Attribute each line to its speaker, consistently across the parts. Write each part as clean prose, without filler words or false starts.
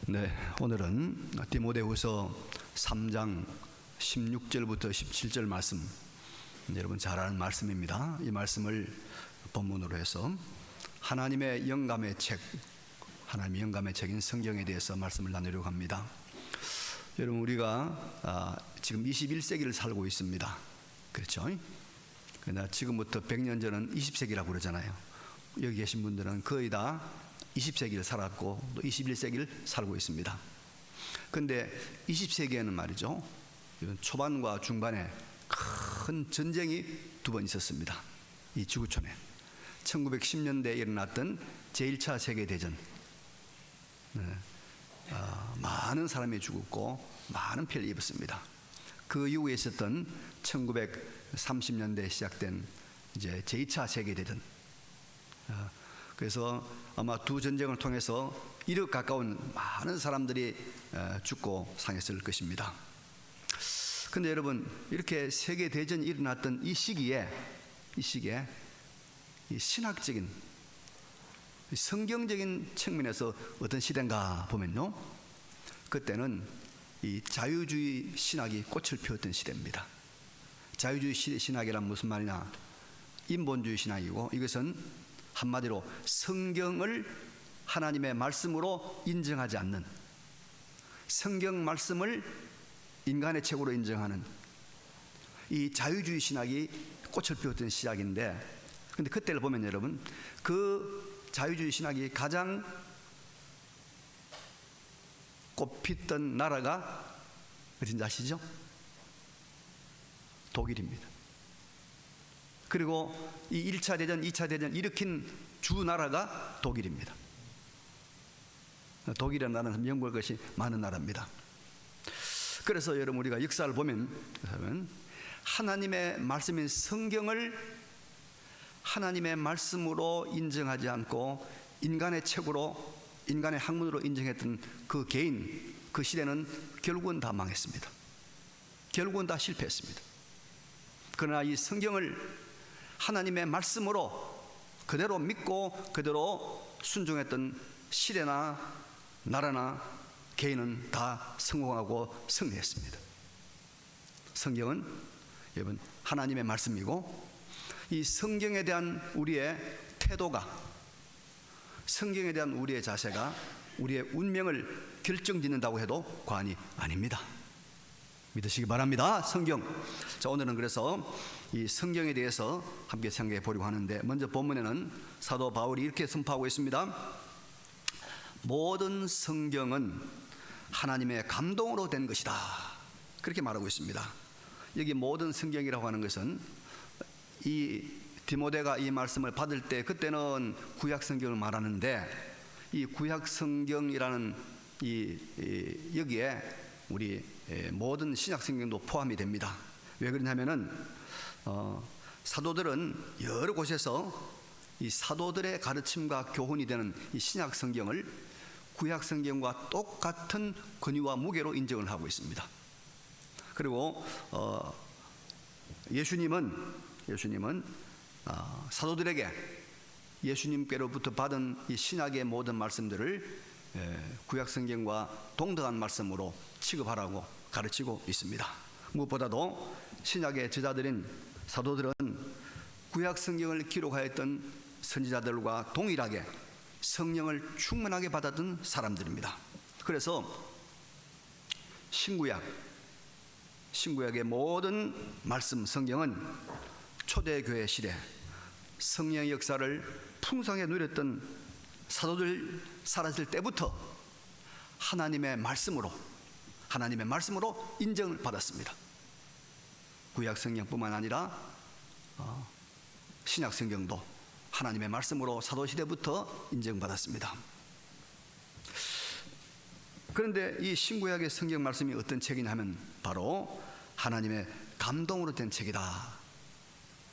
Speaker 1: 네, 오늘은 디모데후서 3장 16절부터 17절 말씀, 여러분 잘 아는 말씀입니다. 이 말씀을 본문으로 해서 하나님의 영감의 책, 하나님의 영감의 책인 성경에 대해서 말씀을 나누려고 합니다. 여러분, 우리가 지금 21세기를 살고 있습니다. 그렇죠? 그러나 지금부터 100년 전은 20세기라고 그러잖아요. 여기 계신 분들은 거의 다 20세기를 살았고 또 21세기를 살고 있습니다. 그런데 20세기에는 말이죠, 초반과 중반에 큰 전쟁이 두 번 있었습니다. 이 지구촌에 1910년대에 일어났던 제1차 세계대전, 많은 사람이 죽었고 많은 피해를 입었습니다. 그 이후에 있었던 1930년대에 시작된 이제 제2차 세계대전, 그래서 아마 두 전쟁을 통해서 1억 가까운 많은 사람들이 죽고 상했을 것입니다. 그런데 여러분, 이렇게 세계대전이 일어났던 이 시기에 이 신학적인, 성경적인 측면에서 어떤 시대인가 보면요, 그때는 이 자유주의 신학이 꽃을 피웠던 시대입니다. 자유주의 신학이란 무슨 말이냐, 인본주의 신학이고, 이것은 한마디로 성경을 하나님의 말씀으로 인정하지 않는, 성경 말씀을 인간의 책으로 인정하는 이 자유주의 신학이 꽃을 피웠던 시작인데, 근데 그때를 보면 여러분, 그 자유주의 신학이 가장 꽃피던 나라가 어딘지 아시죠? 독일입니다. 그리고 이 1차 대전, 2차 대전 일으킨 주 나라가 독일입니다. 독일이라는 나라는 영국의 것이 많은 나라입니다. 그래서 여러분, 우리가 역사를 보면 하나님의 말씀인 성경을 하나님의 말씀으로 인정하지 않고 인간의 책으로, 인간의 학문으로 인정했던 그 개인, 그 시대는 결국은 다 망했습니다. 결국은 다 실패했습니다. 그러나 이 성경을 하나님의 말씀으로 그대로 믿고 그대로 순종했던 시대나 나라나 개인은 다 성공하고 승리했습니다. 성경은 여러분 하나님의 말씀이고, 이 성경에 대한 우리의 태도가, 성경에 대한 우리의 자세가 우리의 운명을 결정짓는다고 해도 과언이 아닙니다. 믿으시기 바랍니다. 성경. 자, 오늘은 그래서 이 성경에 대해서 함께 생각해 보려고 하는데, 먼저 본문에는 사도 바울이 이렇게 선포하고 있습니다. 모든 성경은 하나님의 감동으로 된 것이다, 그렇게 말하고 있습니다. 여기 모든 성경이라고 하는 것은 이 디모데가 이 말씀을 받을 때, 그때는 구약 성경을 말하는데, 이 구약 성경이라는 여기에 우리 모든 신약 성경도 포함이 됩니다. 왜 그러냐면은 사도들은 여러 곳에서 이 사도들의 가르침과 교훈이 되는 이 신약 성경을 구약 성경과 똑같은 권위와 무게로 인정을 하고 있습니다. 그리고 예수님은 사도들에게 예수님께로부터 받은 이 신약의 모든 말씀들을 구약 성경과 동등한 말씀으로 취급하라고 가르치고 있습니다. 무엇보다도 신약의 저자들인 사도들은 구약 성경을 기록하였던 선지자들과 동일하게 성령을 충만하게 받았던 사람들입니다. 그래서 신구약의 모든 말씀, 성경은 초대교회 시대 성령의 역사를 풍성하게 누렸던 사도들 살았을 때부터 하나님의 말씀으로 인정을 받았습니다. 구약 성경뿐만 아니라 신약 성경도 하나님의 말씀으로 사도시대부터 인정받았습니다. 그런데 이 신구약의 성경 말씀이 어떤 책이냐 하면 바로 하나님의 감동으로 된 책이다.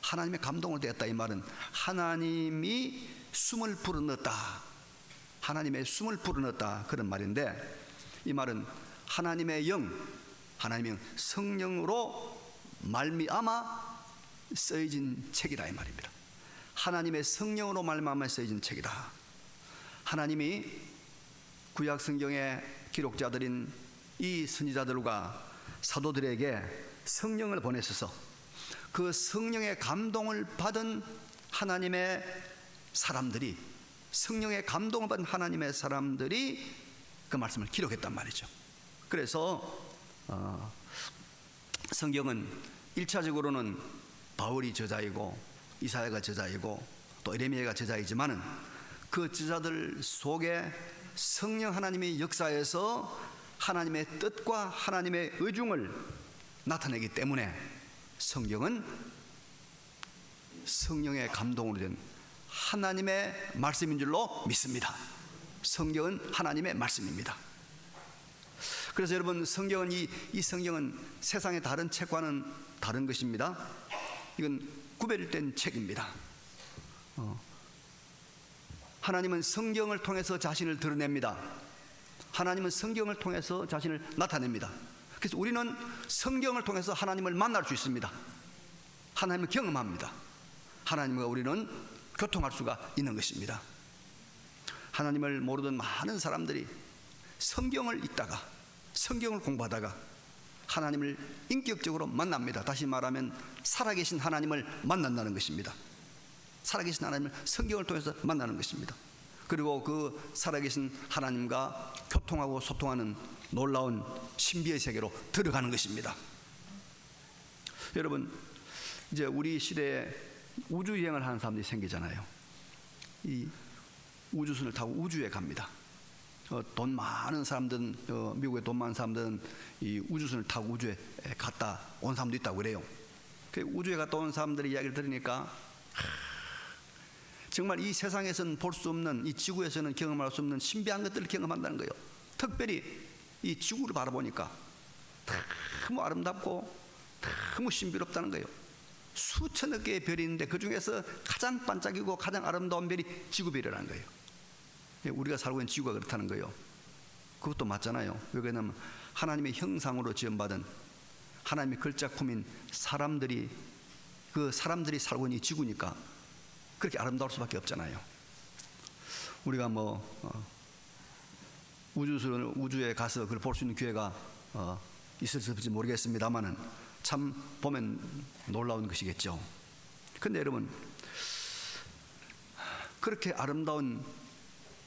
Speaker 1: 하나님의 감동으로 되었다, 이 말은 하나님이 숨을 불어넣었다, 하나님의 숨을 불어넣었다, 그런 말인데, 이 말은 하나님의 성령으로 말미암아 쓰여진 책이다, 이 말입니다. 하나님의 성령으로 말미암아 쓰여진 책이다. 하나님이 구약 성경에 기록자들인 이 선지자들과 사도들에게 성령을 보내셔서 그 성령의 감동을 받은 하나님의 사람들이, 성령의 감동을 받은 하나님의 사람들이 그 말씀을 기록했단 말이죠. 그래서 성경은 1차적으로는 바울이 저자이고 이사야가 저자이고 또 에레미야가 저자이지만은 그 저자들 속에 성령 하나님의 역사에서 하나님의 뜻과 하나님의 의중을 나타내기 때문에 성경은 성령의 감동으로 된 하나님의 말씀인 줄로 믿습니다. 성경은 하나님의 말씀입니다. 그래서 여러분, 성경은 이 성경은 세상의 다른 책과는 다른 것입니다. 이건 구별된 책입니다. 하나님은 성경을 통해서 자신을 드러냅니다. 하나님은 성경을 통해서 자신을 나타냅니다. 그래서 우리는 성경을 통해서 하나님을 만날 수 있습니다. 하나님을 경험합니다. 하나님과 우리는 교통할 수가 있는 것입니다. 하나님을 모르던 많은 사람들이 성경을 읽다가, 성경을 공부하다가 하나님을 인격적으로 만납니다. 다시 말하면 살아계신 하나님을 만난다는 것입니다. 살아계신 하나님을 성경을 통해서 만나는 것입니다. 그리고 그 살아계신 하나님과 교통하고 소통하는 놀라운 신비의 세계로 들어가는 것입니다. 여러분, 이제 우리 시대에 우주여행을 하는 사람들이 생기잖아요. 이 우주선을 타고 우주에 갑니다. 돈 많은 사람들은, 미국에 돈 많은 사람들은 이 우주선을 타고 우주에 갔다 온 사람도 있다고 그래요. 우주에 갔다 온 사람들의 이야기를 들으니까 정말 이 세상에서는 볼 수 없는, 이 지구에서는 경험할 수 없는 신비한 것들을 경험한다는 거예요. 특별히 이 지구를 바라보니까 너무 아름답고 너무 신비롭다는 거예요. 수천억 개의 별이 있는데 그 중에서 가장 반짝이고 가장 아름다운 별이 지구별이라는 거예요. 우리가 살고 있는 지구가 그렇다는 거예요. 그것도 맞잖아요. 왜냐하면 하나님의 형상으로 지음받은 하나님의 걸작품인 사람들이, 그 사람들이 살고 있는 이 지구니까 그렇게 아름다울 수밖에 없잖아요. 우리가 우주에 가서 그걸 볼 수 있는 기회가 있을지 모르겠습니다만은 참 보면 놀라운 것이겠죠. 근데 여러분, 그렇게 아름다운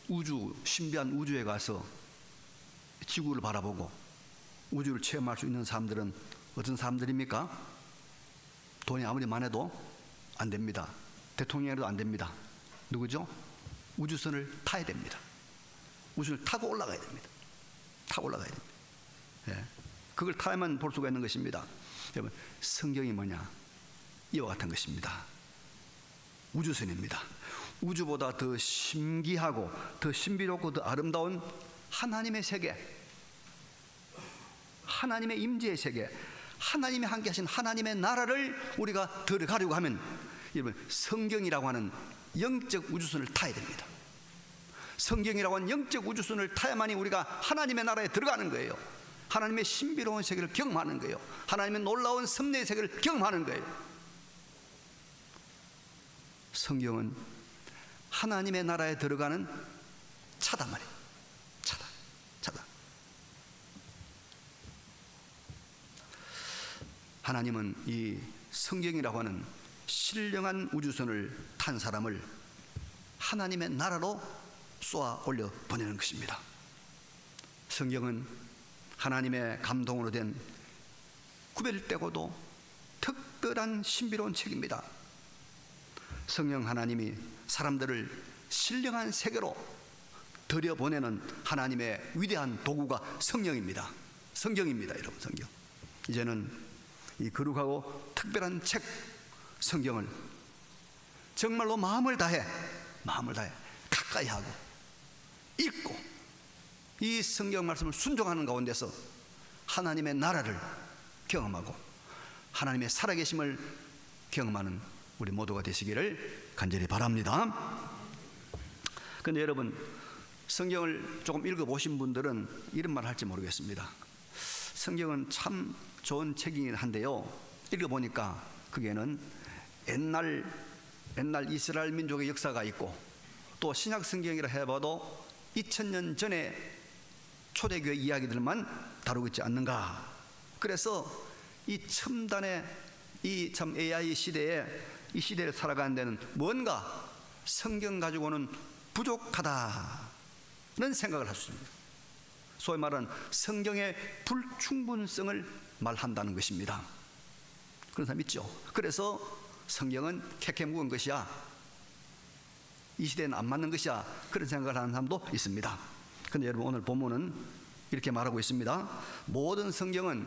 Speaker 1: 우주, 신비한 우주에 가서 지구를 바라보고 우주를 체험할 수 있는 사람들은 어떤 사람들입니까? 돈이 아무리 많아도 안 됩니다. 대통령이라도 안 됩니다. 누구죠? 우주선을 타야 됩니다. 우주선을 타고 올라가야 됩니다. 타고 올라가야 됩니다. 예. 그걸 타야만 볼 수가 있는 것입니다. 여러분, 성경이 뭐냐? 이와 같은 것입니다. 우주선입니다. 우주보다 더 신기하고 더 신비롭고 더 아름다운 하나님의 세계, 하나님의 임재의 세계, 하나님이 함께 하신 하나님의 나라를 우리가 들어가려고 하면 여러분, 성경이라고 하는 영적 우주선을 타야 됩니다. 성경이라고 하는 영적 우주선을 타야만이 우리가 하나님의 나라에 들어가는 거예요. 하나님의 신비로운 세계를 경험하는 거예요. 하나님의 놀라운 섭리의 세계를 경험하는 거예요. 성경은 하나님의 나라에 들어가는 차단 말이에요. 차단. 하나님은 이 성경이라고 하는 신령한 우주선을 탄 사람을 하나님의 나라로 쏘아 올려 보내는 것입니다. 성경은 하나님의 감동으로 된 구별되고도 특별한 신비로운 책입니다. 성령 하나님이 사람들을 신령한 세계로 들여보내는 하나님의 위대한 도구가 성령입니다. 성경입니다, 여러분. 성경. 이제는 이 거룩하고 특별한 책 성경을 정말로 마음을 다해 가까이 하고 읽고 이 성경 말씀을 순종하는 가운데서 하나님의 나라를 경험하고 하나님의 살아계심을 경험하는 우리 모두가 되시기를 간절히 바랍니다. 그런데 여러분, 성경을 조금 읽어보신 분들은 이런 말 할지 모르겠습니다. 성경은 참 좋은 책이긴 한데요, 읽어보니까 그게는 옛날 이스라엘 민족의 역사가 있고 또 신약 성경이라 해봐도 2000년 전에 초대교회 이야기들만 다루고 있지 않는가. 그래서 이 첨단의 이 참 AI 시대에 이 시대를 살아가는 데는 뭔가 성경 가지고는 부족하다는 생각을 할 수 있습니다. 소위 말하는 성경의 불충분성을 말한다는 것입니다. 그런 사람 있죠. 그래서 성경은 캐캐 묵은 것이야, 이 시대는 안 맞는 것이야, 그런 생각을 하는 사람도 있습니다. 그런데 여러분, 오늘 본문은 이렇게 말하고 있습니다. 모든 성경은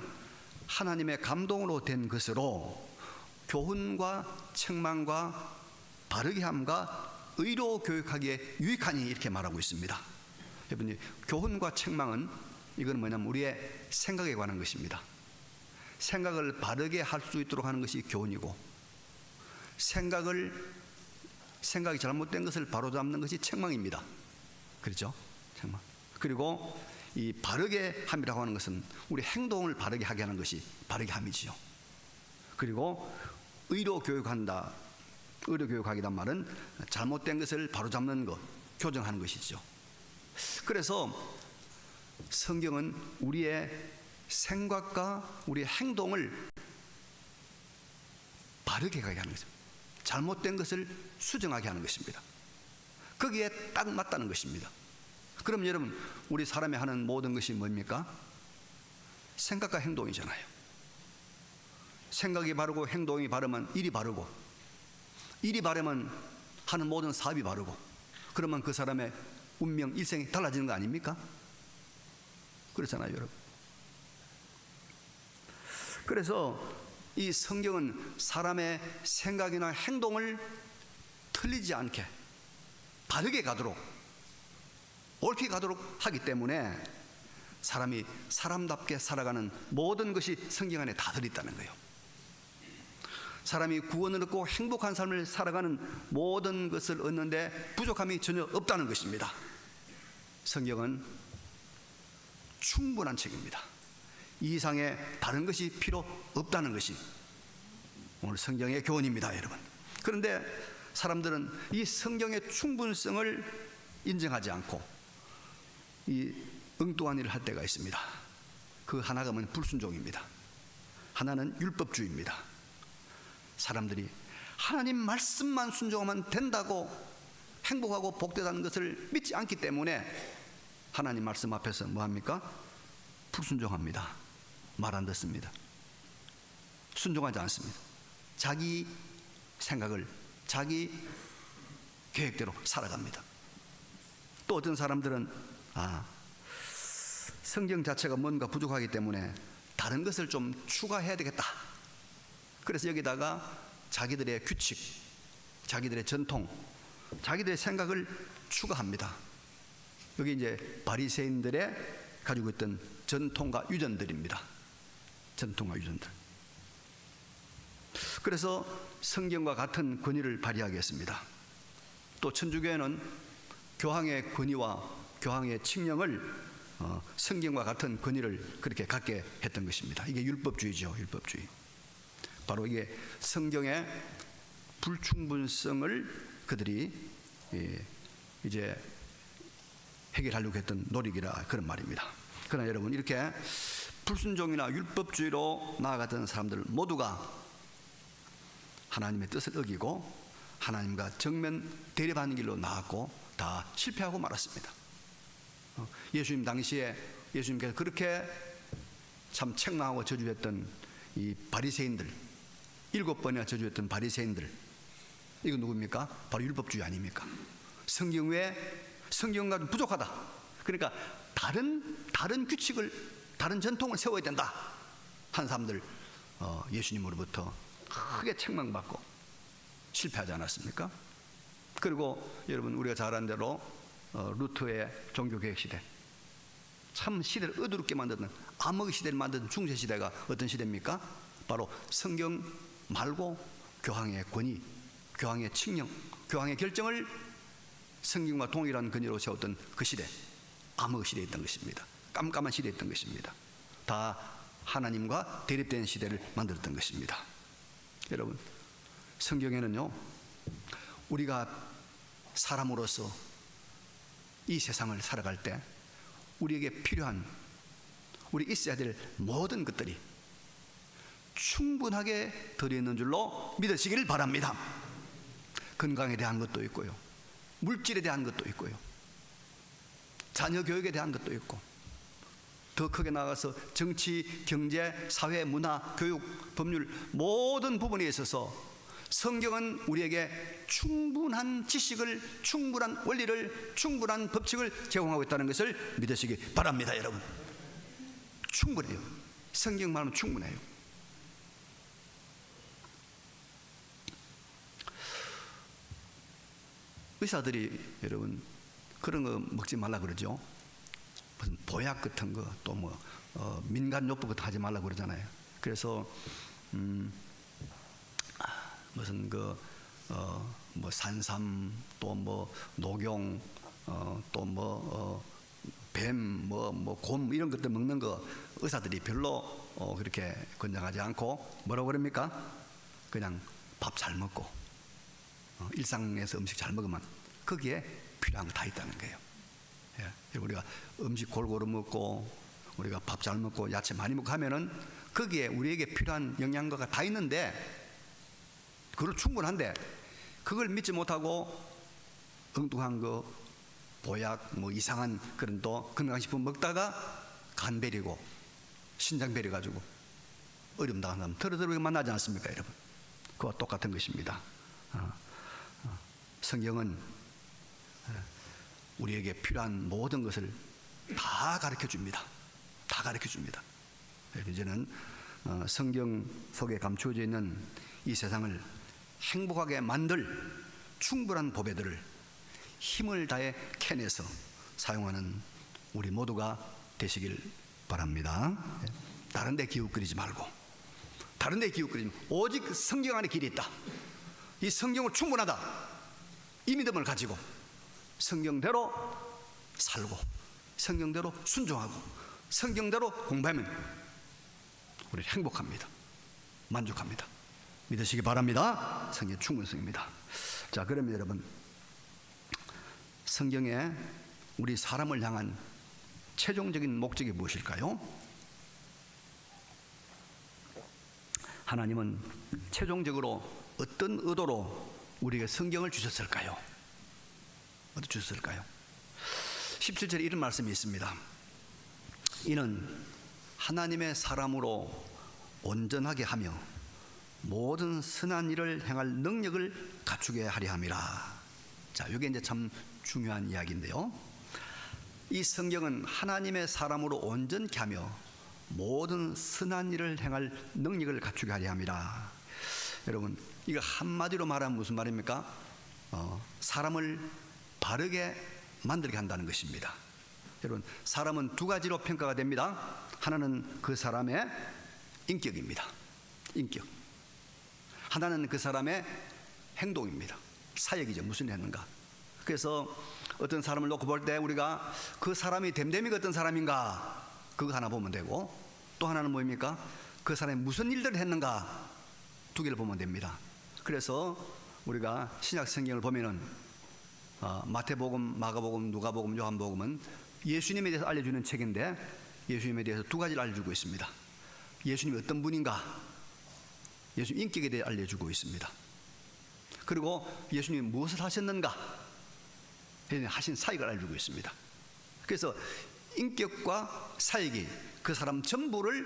Speaker 1: 하나님의 감동으로 된 것으로 교훈과 책망과 바르게 함과 의로 교육하기에 유익하니, 이렇게 말하고 있습니다. 여러분, 교훈과 책망은 이건 뭐냐면 우리의 생각에 관한 것입니다. 생각을 바르게 할 수 있도록 하는 것이 교훈이고, 생각이 잘못된 것을 바로잡는 것이 책망입니다. 그렇죠? 책망. 그리고 이 바르게 함이라고 하는 것은 우리 행동을 바르게 하게 하는 것이 바르게 함이지요. 그리고 의로 교육한다, 의로 교육하기란 말은 잘못된 것을 바로잡는 것, 교정하는 것이죠. 그래서 성경은 우리의 생각과 우리의 행동을 바르게 가게 하는 것입니다. 잘못된 것을 수정하게 하는 것입니다. 거기에 딱 맞다는 것입니다. 그럼 여러분, 우리 사람이 하는 모든 것이 뭡니까? 생각과 행동이잖아요. 생각이 바르고 행동이 바르면 일이 바르고, 일이 바르면 하는 모든 사업이 바르고, 그러면 그 사람의 운명, 일생이 달라지는 거 아닙니까? 그렇잖아요, 여러분. 그래서 이 성경은 사람의 생각이나 행동을 틀리지 않게 바르게 가도록, 옳게 가도록 하기 때문에 사람이 사람답게 살아가는 모든 것이 성경 안에 다 들어있다는 거예요. 사람이 구원을 얻고 행복한 삶을 살아가는 모든 것을 얻는데 부족함이 전혀 없다는 것입니다. 성경은 충분한 책입니다. 이 이상의 다른 것이 필요 없다는 것이 오늘 성경의 교훈입니다, 여러분. 그런데 사람들은 이 성경의 충분성을 인정하지 않고 이 엉뚱한 일을 할 때가 있습니다. 그 하나가 뭐냐면 불순종입니다. 하나는 율법주의입니다. 사람들이 하나님 말씀만 순종하면 된다고, 행복하고 복되다는 것을 믿지 않기 때문에 하나님 말씀 앞에서 뭐합니까? 불순종합니다. 말 안 듣습니다. 순종하지 않습니다. 자기 생각을, 자기 계획대로 살아갑니다. 또 어떤 사람들은 성경 자체가 뭔가 부족하기 때문에 다른 것을 좀 추가해야 되겠다. 그래서 여기다가 자기들의 규칙, 자기들의 전통, 자기들의 생각을 추가합니다. 여기 이제 바리새인들의 가지고 있던 전통과 유전들입니다. 전통과 유전들. 그래서 성경과 같은 권위를 발휘하게 했습니다. 또 천주교회는 교황의 권위와 교황의 칙령을 성경과 같은 권위를 그렇게 갖게 했던 것입니다. 이게 율법주의죠, 율법주의. 바로 이게 성경의 불충분성을 그들이 이제 해결하려고 했던 노력이라, 그런 말입니다. 그러나 여러분, 이렇게 불순종이나 율법주의로 나아갔던 사람들 모두가 하나님의 뜻을 어기고 하나님과 정면 대립하는 길로 나았고 다 실패하고 말았습니다. 예수님 당시에 예수님께서 그렇게 참 책망하고 저주했던 이 바리새인들, 7번이나 저주했던 바리새인들, 이거 누굽니까? 바로 율법주의 아닙니까? 성경 외에, 성경과 부족하다. 그러니까 다른 규칙을, 다른 전통을 세워야 된다 한 사람들 예수님으로부터 크게 책망받고 실패하지 않았습니까? 그리고 여러분, 우리가 잘 아는 대로 루터의 종교개혁 시대, 참 시대를 어두럽게 만드는 암흑의 시대를 만드는 중세시대가 어떤 시대입니까? 바로 성경 말고 교황의 권위, 교황의 칙령, 교황의 결정을 성경과 동일한 권위로 세웠던 그 시대, 암흑의 시대였던 것입니다. 깜깜한 시대였던 것입니다. 다 하나님과 대립된 시대를 만들었던 것입니다. 여러분, 성경에는요, 우리가 사람으로서 이 세상을 살아갈 때 우리에게 필요한, 우리 있어야 될 모든 것들이 충분하게 들어있는 줄로 믿으시기를 바랍니다. 건강에 대한 것도 있고요, 물질에 대한 것도 있고요, 자녀 교육에 대한 것도 있고, 더 크게 나가서 정치, 경제, 사회, 문화, 교육, 법률 모든 부분에 있어서 성경은 우리에게 충분한 지식을, 충분한 원리를, 충분한 법칙을 제공하고 있다는 것을 믿으시기 바랍니다. 여러분, 충분해요. 성경만은 충분해요. 의사들이 여러분 그런 거 먹지 말라 그러죠. 무슨 보약 같은 거, 또 민간요법 같은 거 하지 말라 그러잖아요. 그래서 무슨 산삼, 또 녹용, 또 뱀, 곰 이런 것들 먹는 거 의사들이 별로 그렇게 권장하지 않고 뭐라고 그럽니까? 그냥 밥 잘 먹고 일상에서 음식 잘 먹으면 거기에 필요한 거 다 있다는 거예요. 예. 우리가 음식 골고루 먹고 우리가 밥 잘 먹고 야채 많이 먹고 하면은 거기에 우리에게 필요한 영양가가 다 있는데, 그걸 충분한데 그걸 믿지 못하고 엉뚱한 거, 보약, 이상한 그런 또 건강식품 먹다가 간 베리고 신장 베려 가지고 어려움 당하는 사람 더러더러 만나지 않습니까, 여러분? 그와 똑같은 것입니다. 성경은 우리에게 필요한 모든 것을 다 가르쳐 줍니다. 다 가르쳐 줍니다. 이제는 성경 속에 감추어져 있는 이 세상을 행복하게 만들 충분한 보배들을 힘을 다해 캐내서 사용하는 우리 모두가 되시길 바랍니다. 다른 데 기웃거리지 말고, 다른 데 기웃거리지 말고 오직 성경 안에 길이 있다, 이 성경은 충분하다, 이 믿음을 가지고 성경대로 살고 성경대로 순종하고 성경대로 공부하면 우리 행복합니다. 만족합니다. 믿으시기 바랍니다. 성경 충분성입니다. 자, 그러면 여러분, 성경에 우리 사람을 향한 최종적인 목적이 무엇일까요? 하나님은 최종적으로 어떤 의도로 우리에게 성경을 주셨을까요? 어디 주셨을까요? 17절에 이런 말씀이 있습니다. 이는 하나님의 사람으로 온전하게 하며 모든 선한 일을 행할 능력을 갖추게 하려 함이라. 자, 이게 이제 참 중요한 이야기인데요. 이 성경은 하나님의 사람으로 온전케 하며 모든 선한 일을 행할 능력을 갖추게 하려 함이라. 여러분, 이거 한마디로 말하면 무슨 말입니까? 사람을 바르게 만들게 한다는 것입니다. 여러분, 사람은 두 가지로 평가가 됩니다. 하나는 그 사람의 인격입니다. 인격. 하나는 그 사람의 행동입니다. 사역이죠. 무슨 일 했는가. 그래서 어떤 사람을 놓고 볼 때 우리가 그 사람이 됨됨이가 어떤 사람인가, 그거 하나 보면 되고, 또 하나는 뭐입니까? 그 사람이 무슨 일들을 했는가, 두 개를 보면 됩니다. 그래서 우리가 신약 성경을 보면은 마태복음, 마가복음, 누가복음, 요한복음은 예수님에 대해서 알려주는 책인데, 예수님에 대해서 두 가지를 알려주고 있습니다. 예수님이 어떤 분인가, 예수님 인격에 대해 알려주고 있습니다. 그리고 예수님이 무엇을 하셨는가, 하신 사역을 알려주고 있습니다. 그래서 인격과 사역이 그 사람 전부를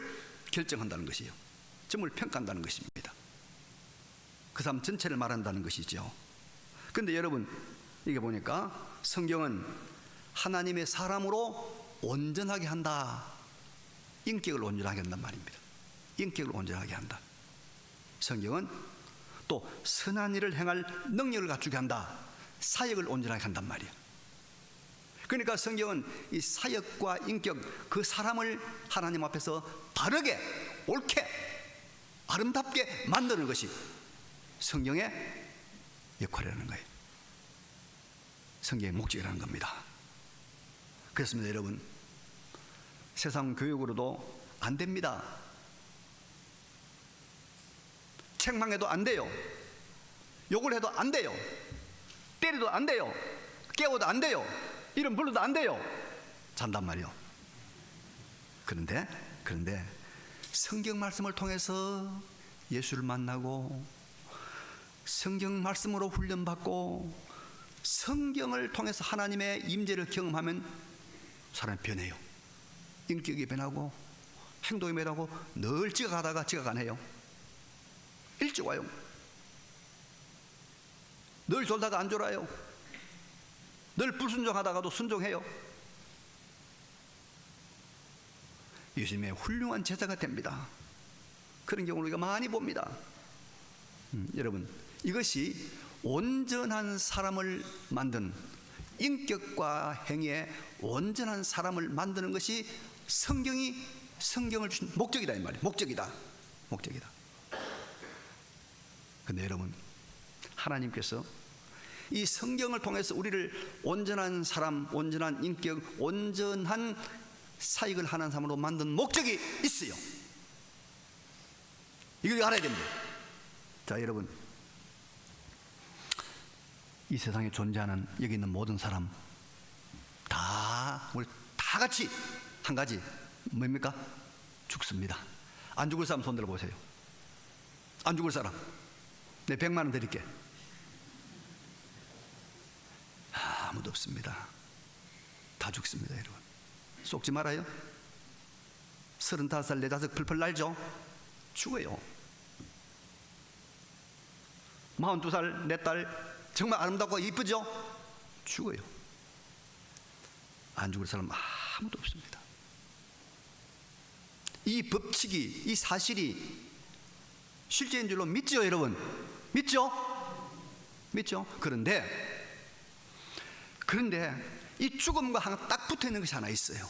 Speaker 1: 결정한다는 것이에요. 전부를 평가한다는 것입니다. 그 사람 전체를 말한다는 것이죠. 그런데 여러분, 이게 보니까 성경은 하나님의 사람으로 온전하게 한다, 인격을 온전하게 한단 말입니다. 인격을 온전하게 한다. 성경은 또 선한 일을 행할 능력을 갖추게 한다, 사역을 온전하게 한단 말이에요. 그러니까 성경은 이 사역과 인격, 그 사람을 하나님 앞에서 바르게, 옳게, 아름답게 만드는 것이 성경의 역할이라는 거예요. 성경의 목적이라는 겁니다. 그렇습니다. 여러분, 세상 교육으로도 안 됩니다. 책망해도 안 돼요. 욕을 해도 안 돼요. 때려도 안 돼요. 깨워도 안 돼요. 이름 불러도 안 돼요. 잔단 말이요. 그런데 성경 말씀을 통해서 예수를 만나고 성경 말씀으로 훈련받고 성경을 통해서 하나님의 임재를 경험하면 사람이 변해요. 인격이 변하고 행동이 변하고 늘 지각하다가 지각 안 해요. 일찍 와요. 늘 졸다가 안 졸아요. 늘 불순종하다가도 순종해요. 예수님의 훌륭한 제자가 됩니다. 그런 경우를 우리가 많이 봅니다. 여러분, 이것이 온전한 사람을 만드는, 인격과 행위에 온전한 사람을 만드는 것이 성경을 준 목적이다 이 말이에요. 목적이다. 근데 여러분, 하나님께서 이 성경을 통해서 우리를 온전한 사람, 온전한 인격, 온전한 사역을 하는 사람으로 만든 목적이 있어요. 이걸 알아야 됩니다. 자, 여러분, 이 세상에 존재하는 여기 있는 모든 사람 우리 다 같이 한 가지 뭡니까? 죽습니다. 안 죽을 사람 손 들어보세요. 안 죽을 사람. 내 100만 원 드릴게. 아무도 없습니다. 다 죽습니다. 여러분, 속지 말아요. 35살, 45 펄펄 날죠? 죽어요. 42살, 4딸 정말 아름답고 이쁘죠? 죽어요. 안 죽을 사람 아무도 없습니다. 이 법칙이, 이 사실이 실제인 줄로 믿죠, 여러분? 믿죠? 그런데 이 죽음과 딱 붙어 있는 것이 하나 있어요.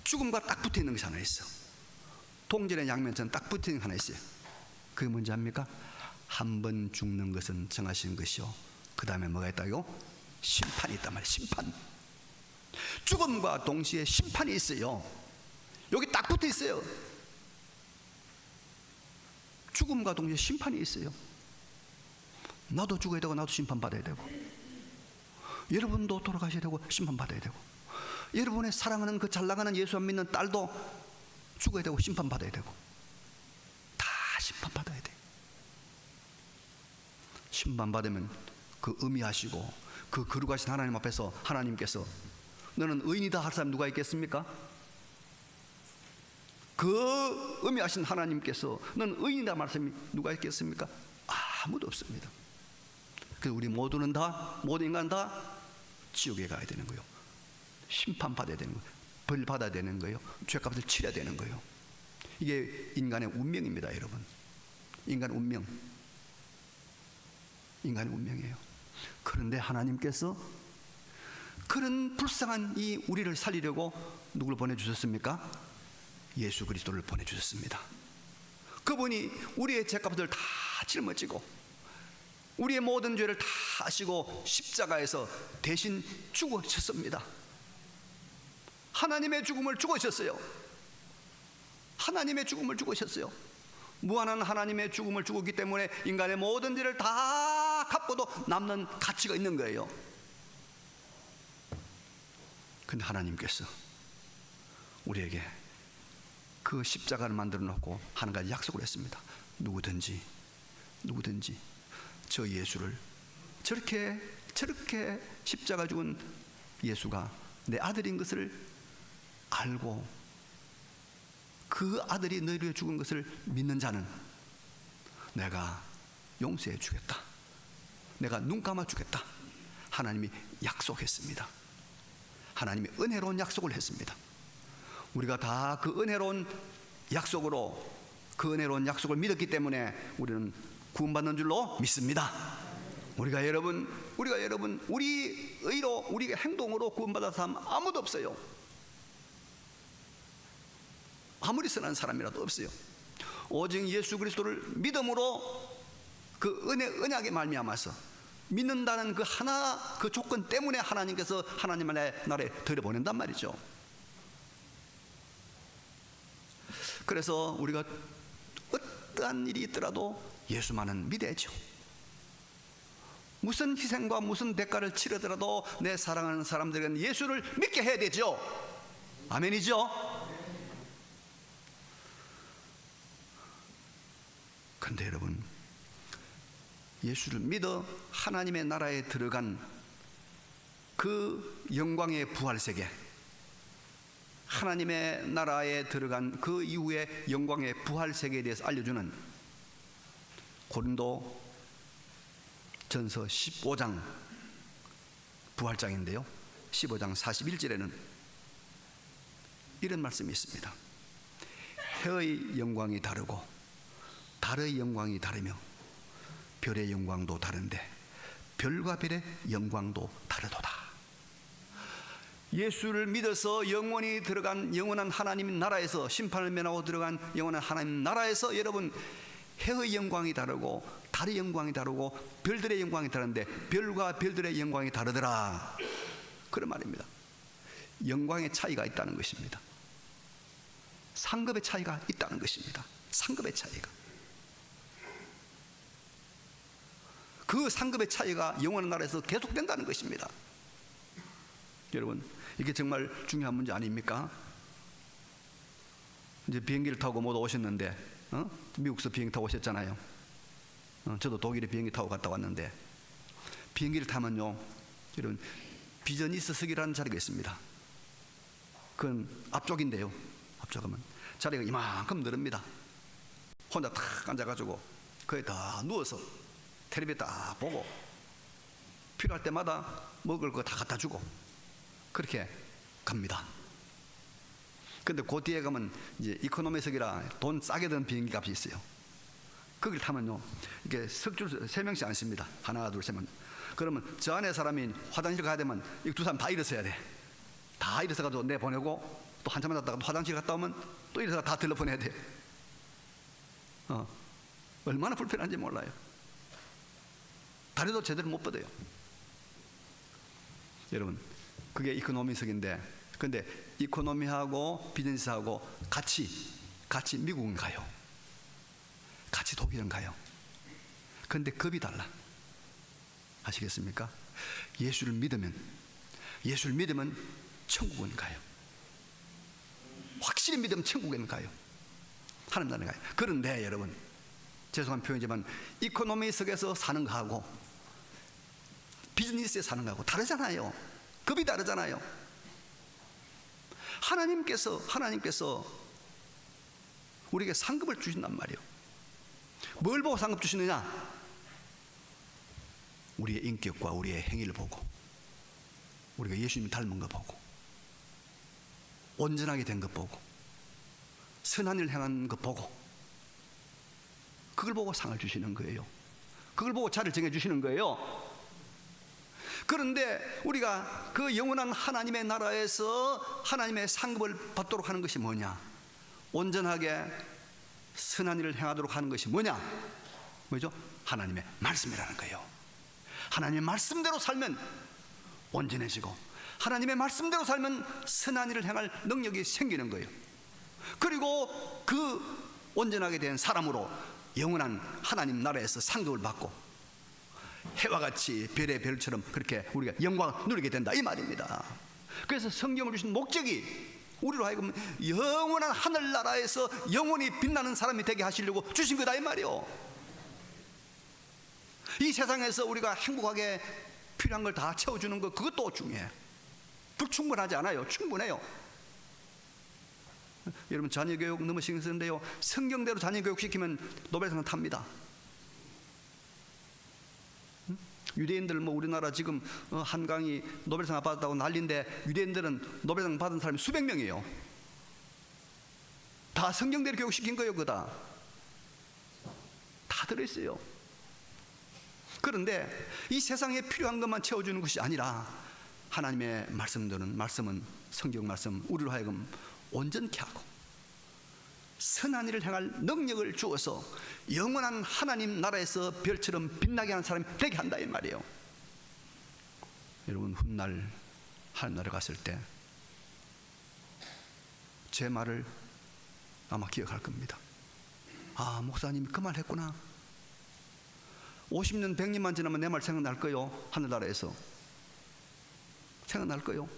Speaker 1: 죽음과 딱 붙어 있는 것이 하나 있어. 동전의 양면처럼 딱 붙어 있는 게 하나 있어요. 그게 뭔지 압니까? 한 번 죽는 것은 정하신 것이요, 그 다음에 뭐가 있다고? 심판이 있단 말이에요. 심판. 죽음과 동시에 심판이 있어요. 여기 딱 붙어 있어요. 죽음과 동시에 심판이 있어요. 나도 죽어야 되고 나도 심판받아야 되고, 여러분도 돌아가셔야 되고 심판받아야 되고, 여러분의 사랑하는 그 잘나가는 예수 안 믿는 딸도 죽어야 되고 심판받아야 되고, 다 심판받아야 돼요. 심판받으면 그 의미하시고 그 거룩하신 하나님 앞에서 하나님께서 너는 의인이다 할 사람 누가 있겠습니까? 그 의미하신 하나님께서 너는 의인이다 말씀이 누가 있겠습니까? 아무도 없습니다. 그래서 우리 모든 인간 다 지옥에 가야 되는 거예요. 심판받아야 되는 거예요. 벌 받아야 되는 거예요. 죄값을 치러야 되는 거예요. 이게 인간의 운명입니다, 여러분. 인간의 운명이에요. 그런데 하나님께서 그런 불쌍한 이 우리를 살리려고 누구를 보내주셨습니까? 예수 그리스도를 보내주셨습니다. 그분이 우리의 죄값을 다 짊어지고 우리의 모든 죄를 다 하시고 십자가에서 대신 죽으셨습니다. 하나님의 죽음을 죽으셨어요. 무한한 하나님의 죽음을 죽었기 때문에 인간의 모든 죄를 다 갚고도 남는 가치가 있는 거예요. 근데 하나님께서 우리에게 그 십자가를 만들어 놓고 한 가지 약속을 했습니다. 누구든지 저 예수를, 저렇게 십자가 죽은 예수가 내 아들인 것을 알고 그 아들이 너희를 위해 죽은 것을 믿는 자는 내가 용서해 주겠다, 내가 눈 감아 주겠다. 하나님이 약속했습니다. 하나님이 은혜로운 약속을 했습니다. 우리가 다 그 은혜로운 약속을 믿었기 때문에 우리는 구원받는 줄로 믿습니다. 우리가 여러분 우리 의로, 우리 행동으로 구원받은 사람 아무도 없어요. 아무리 선한 사람이라도 없어요. 오직 예수 그리스도를 믿음으로 그 언약에 말미암아서 믿는다는 그 조건 때문에 하나님께서 하나님의 나라에 들여보낸단 말이죠. 그래서 우리가 어떠한 일이 있더라도 예수만은 믿어야죠. 무슨 희생과 무슨 대가를 치르더라도 내 사랑하는 사람들은 예수를 믿게 해야 되죠. 아멘이죠. 그런데 여러분, 예수를 믿어 하나님의 나라에 들어간 그 영광의 부활세계, 하나님의 나라에 들어간 그 이후의 영광의 부활세계에 대해서 알려주는 고린도 전서 15장 부활장인데요, 15장 41절에는 이런 말씀이 있습니다. 해의 영광이 다르고 달의 영광이 다르며 별의 영광도 다른데 별과 별의 영광도 다르도다. 예수를 믿어서 영원히 들어간 영원한 하나님 나라에서, 심판을 면하고 들어간 영원한 하나님 나라에서 여러분, 해의 영광이 다르고 달의 영광이 다르고 별들의 영광이 다른데 별과 별들의 영광이 다르더라, 그런 말입니다. 영광의 차이가 있다는 것입니다. 상급의 차이가 있다는 것입니다. 상급의 차이가. 그 상급의 차이가 영원한 나라에서 계속된다는 것입니다. 여러분, 이게 정말 중요한 문제 아닙니까? 이제 비행기를 타고 모두 오셨는데, 미국에서 비행기 타고 오셨잖아요. 저도 독일에 비행기 타고 갔다 왔는데, 비행기를 타면요, 여러분, 비즈니스석이라는 자리가 있습니다. 그건 앞쪽인데요, 앞쪽은 자리가 이만큼 늘습니다. 혼자 탁 앉아가지고 거기 다 누워서 텔레비 딱 보고 필요할 때마다 먹을 거 다 갖다 주고 그렇게 갑니다. 근데 그 뒤에 가면 이제 이코노미석이라 돈 싸게 드는 비행기 값이 있어요. 거기를 타면요, 이게 석줄 3명씩 앉습니다. 하나, 둘, 셋. 그러면 저 안에 사람이 화장실 가야 되면 이 두 사람 다 일어서야 돼. 다 일어서가지고 내보내고, 또 한참만 잤다가 또 화장실 갔다 오면 또 일어서 다 들러보내야 돼요. 얼마나 불편한지 몰라요. 다리도 제대로 못 뻗어요. 여러분, 그게 이코노미석인데, 근데 이코노미하고 비즈니스하고 같이 미국은 가요. 같이 독일은 가요. 근데 급이 달라. 아시겠습니까? 예수를 믿으면 천국은 가요. 확실히 믿으면 천국에는 가요. 하나님 나라에 가요. 그런데 여러분, 죄송한 표현이지만 이코노미석에서 사는 거하고 비즈니스에 사는 거하고 다르잖아요. 급이 다르잖아요. 하나님께서 우리에게 상급을 주신단 말이에요. 뭘 보고 상급 주시느냐? 우리의 인격과 우리의 행위를 보고, 우리가 예수님 닮은 거 보고, 온전하게 된 것 보고, 선한 일을 행한 것 보고, 그걸 보고 상을 주시는 거예요. 그걸 보고 자를 정해주시는 거예요. 그런데 우리가 그 영원한 하나님의 나라에서 하나님의 상급을 받도록 하는 것이 뭐냐? 온전하게 선한 일을 행하도록 하는 것이 뭐냐? 뭐죠? 하나님의 말씀이라는 거예요. 하나님의 말씀대로 살면 온전해지고, 하나님의 말씀대로 살면 선한 일을 행할 능력이 생기는 거예요. 그리고 그 온전하게 된 사람으로 영원한 하나님 나라에서 상급을 받고 해와 같이 별의 별처럼 그렇게 우리가 영광을 누리게 된다, 이 말입니다. 그래서 성경을 주신 목적이 우리로 하여금 영원한 하늘나라에서 영원히 빛나는 사람이 되게 하시려고 주신 거다, 이 말이요. 이 세상에서 우리가 행복하게 필요한 걸 다 채워주는 것, 그것도 중요해. 불충분하지 않아요. 충분해요. 여러분, 자녀교육 너무 신경 쓰는데요, 성경대로 자녀교육 시키면 노벨상 탑니다. 유대인들 우리나라 지금 한강이 노벨상 받았다고 난리인데, 유대인들은 노벨상 받은 사람이 수백 명이에요. 다 성경대로 교육시킨 거예요. 그거 다 들어있어요. 그런데 이 세상에 필요한 것만 채워주는 것이 아니라 하나님의 말씀은 성경 말씀, 우리로 하여금 온전케 하고 선한 일을 행할 능력을 주어서 영원한 하나님 나라에서 별처럼 빛나게 하는 사람이 되게 한다, 이 말이에요. 여러분, 훗날 하늘나라 갔을 때 제 말을 아마 기억할 겁니다. 아, 목사님이 그 말 했구나. 50년 100년만 지나면 내 말 생각날 거요. 하늘나라에서 생각날 거요.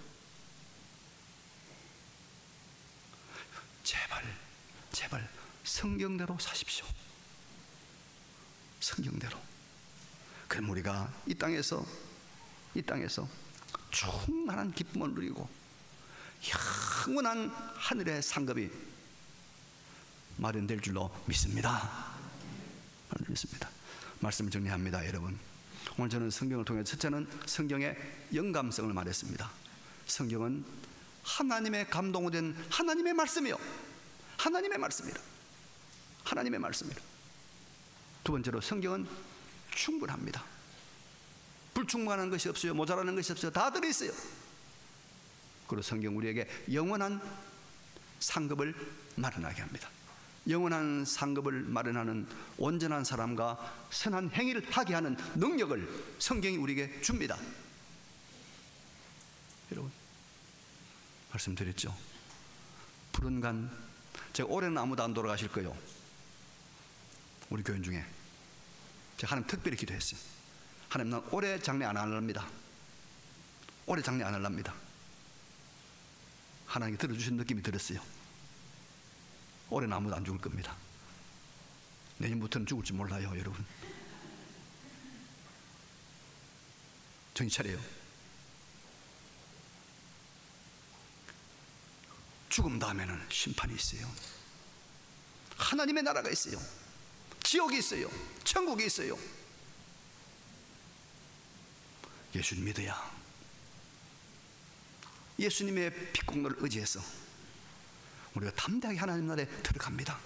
Speaker 1: 제발 성경대로 사십시오. 성경대로. 그럼 우리가 이 땅에서 충만한 기쁨을 누리고 영원한 하늘의 상급이 마련될 줄로 믿습니다. 말씀을 정리합니다. 여러분, 오늘 저는 성경을 통해 첫째는 성경의 영감성을 말했습니다. 성경은 하나님의 감동된 하나님의 말씀이요, 하나님의 말씀이라. 하나님의 말씀이라. 두 번째로 성경은 충분합니다. 불충분한 것이 없어요. 모자라는 것이 없어요. 다 들어있어요. 그리고 성경 우리에게 영원한 상급을 마련하게 합니다. 영원한 상급을 마련하는 온전한 사람과 선한 행위를 하게 하는 능력을 성경이 우리에게 줍니다. 여러분, 말씀드렸죠. 푸른 간, 제가 올해는 아무도 안 돌아가실 거예요. 우리 교인 중에 제가 하나님 특별히 기도했어요. 하나님, 난 올해 장례 안 하랍니다. 올해 장례 안 하랍니다. 하나님이 들어주신 느낌이 들었어요. 올해는 아무도 안 죽을 겁니다. 내년부터는 죽을지 몰라요. 여러분, 정신 차려요. 죽음 다음에는 심판이 있어요. 하나님의 나라가 있어요. 지옥이 있어요. 천국이 있어요. 예수님 믿어야, 예수님의 핏공로를 의지해서 우리가 담대하게 하나님 나라에 들어갑니다.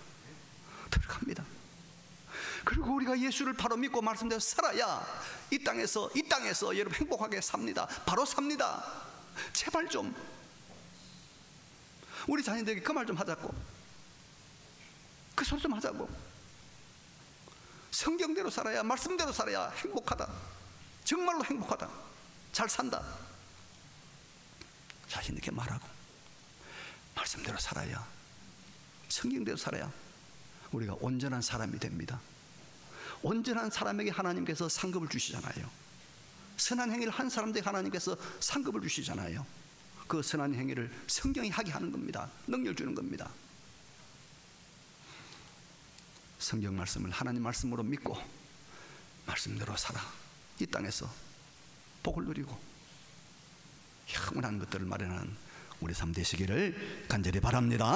Speaker 1: 그리고 우리가 예수를 바로 믿고 말씀대로 살아야 이 땅에서 여러분 행복하게 삽니다. 바로 삽니다. 제발 좀 우리 자녀들에게 그 말 좀 하자고, 그 소리 좀 하자고. 성경대로 살아야, 말씀대로 살아야 행복하다. 정말로 행복하다. 잘 산다. 자신 있게 말하고 말씀대로 살아야, 성경대로 살아야 우리가 온전한 사람이 됩니다. 온전한 사람에게 하나님께서 상급을 주시잖아요. 선한 행위를 한 사람들에게 하나님께서 상급을 주시잖아요. 그 선한 행위를 성경이 하게 하는 겁니다. 능력을 주는 겁니다. 성경 말씀을 하나님 말씀으로 믿고 말씀대로 살아 이 땅에서 복을 누리고 영원한 것들을 마련하는 우리 삶 되시기를 간절히 바랍니다.